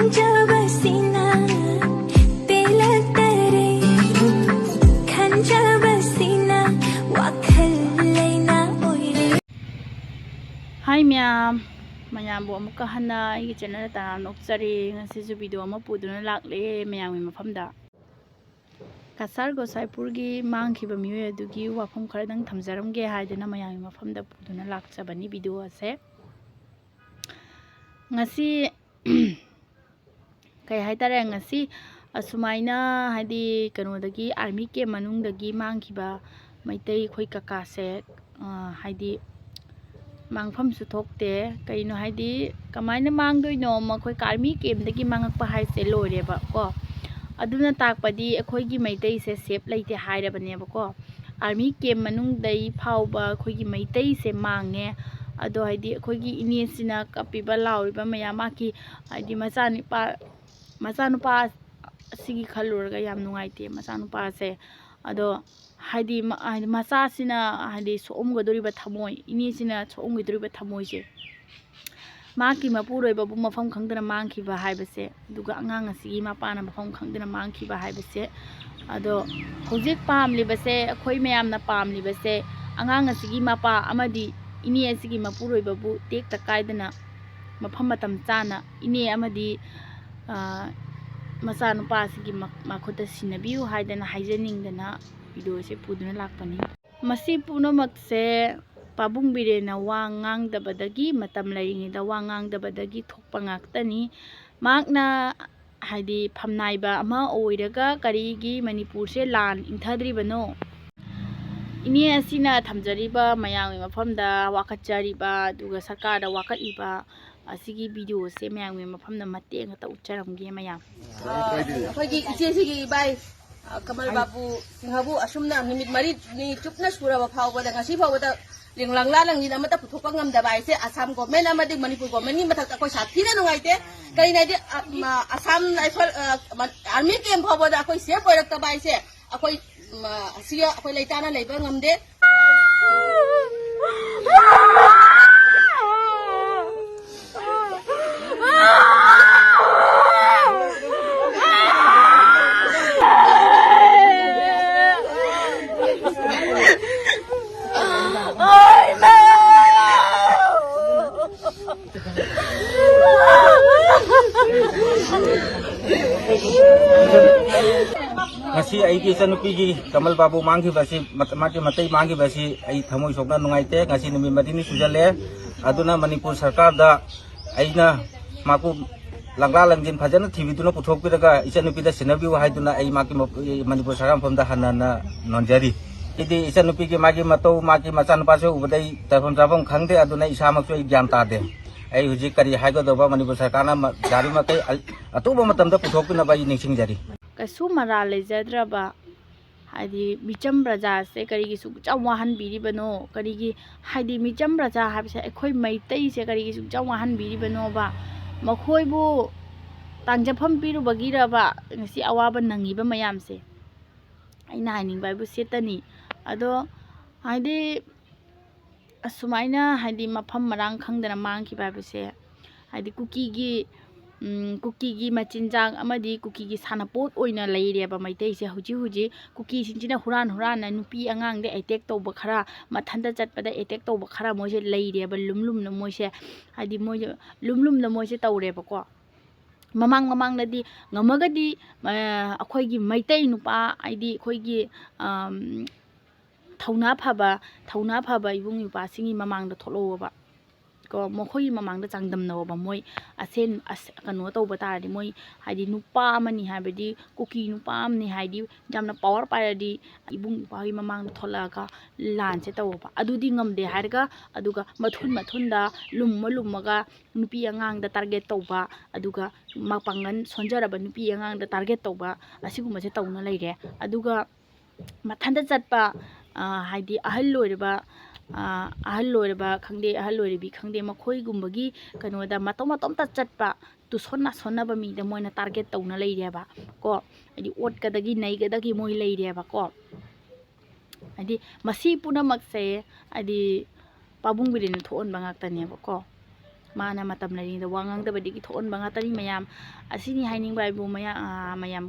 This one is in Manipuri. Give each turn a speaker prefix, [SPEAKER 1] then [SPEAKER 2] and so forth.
[SPEAKER 1] Hi ma'am, mayam bu amuka hana igi channel ta nokchari ngasi video ama puduna lakle mayam mi mafamda kasar go saipur gi mangkhi ba miwe adugi wafam khara dang thamjaram ge haidana mayam mi mafamda puduna lakchabani video ase ngasi kai haitare ngasi asumaina hadi kano dagi army ke manung dagi mangkhi ba maitai khoi kaka se hadi mangfam su thokte kaino haidi kamaina mangdoi no makhoi karmi kemdagi mangakpa haise lore ba ko aduna takpadi akhoi gi maitai se sep leite hairabane ba ko army kem manung dai fawba akhoi gi maitai se mangne ado haidi akhoi gi ine sina kapiba lauriba mayama ki haidi machanupa sigi khalurga yam nungaite machanupa se ado haidi macha sina haidi somgadori ba thamoi ini sina somgadori ba thamoi se maki mapuroi babu mafam khangdana mangki ba haibase duga angang asigi mapana mafam khangdana mangki ba haibase ado haoujik pamli base akhoi mayam na pamli base angang asigi mapa amadi ini asigi mapuroi babu tek takaidana mafam matam chana ini amadi macha nupa asigi makhuta sinabiu haidana haijaningdana video se puduna lakpani masi punamak se pabung birena wa ngangdabadagi matam laringida wa ngangdabadagi thokpa ngaktani makna haidi phamnaiba ama oiraga karigi manipur se lan ingthadribano ini asina thamjariba mayang mafamda wakatjariba duga sarkar da wakatliba asigi video se mayang mafamda mateng ta ucharamge mayam
[SPEAKER 2] akhoi iche sigi bai kamal babu habu asumna nimit mari ni chupna suraba phawba da ngasi phawba da linglang lalang ni namata puthokpa ngamda bai se assam government amadi manipur government ni mathak akhoi sathina nungaite kai nai de assam army camp phawba da akhoi se poirakta bai se akhoi asiya akhoi leitana leiba ngamde
[SPEAKER 3] ngasi aigi sanupigi kamal babu mangki basi matai mangki basi ai thamoi sokna nungaite ngasi numi madini sujale aduna manipur sarkar da aina maku langla langjin phajana thibiduna puthokpiraga isanupida sinabiu haiduna ai maki manipur sarkar phomda hanana nonjari idi isanupigi magi matou magi machanpa se ubadai tarphom jabam khangde aduna isamaksu ai gyan tade ai hujik kari haigodoba manipur sarkarna jari makai atuba matamda puthokpina bai ningsingjari
[SPEAKER 1] kasu mara lejadraba haidi micham raja se karigi su chawhan biribano karigi haidi micham raja habse akhoi maitai se karigi su chawhan biribano ba makhoi bu tangjafam piru bagira ba ngasi awaba nangiba mayam se aina haning bai bu setani ado haidi asumaina haidi mafam marang khangdana mangki bai bu se haidi kuki gi machinjang amadi kuki gi sanapot oina leireba maitai se huji kuki sinjina huran na nupi angang de attack toba khara mathanda chatpada attack toba khara moise leireba lumlum na moise hadi moise lumlum na moise tawreba ko mamang nadi ngamagadi akhoi gi maitai nupa aidi khoi gi thauna phaba ibung yupa singi mamang da tholoba ko mokhoi mamang da changdam na ba moi asen kano tawba taradi moi haidi nupa amani habedi kuki nupa amni haidi jamna power paradi ibung yupa hi mamang da tholaga lan se tawba adudi ngamde harga aduga mathun da lummaga nupi angang da target tawba aduga mapangan sonjaraba nupi angang da target tawba asiguma se tawna leire aduga mathanda chatpa haidi ahal loireba khangde ahal loiribi khangde makhoi gumbagi kanoda matom ta chatpa tu sonna ba mi da moina target tawna leireba ko haidi ot kadagi nei kadagi moi leireba ko haidi masi puna makse haidi pabung birina thon bangak tane ba ko ꯃꯥꯅ ꯃꯇꯝ ꯂꯩꯔꯤꯉꯩꯗ ꯋꯥ ꯉꯥꯡꯗꯕꯗꯒꯤ ꯊꯣꯛꯍꯟꯕ ꯉꯥꯛꯇꯅꯤ ꯃꯌꯥꯝ ꯑꯁꯤꯅꯤ ꯍꯥꯏꯅꯤꯡꯕ ꯍꯥꯏꯕꯨ ꯃꯌꯥꯝ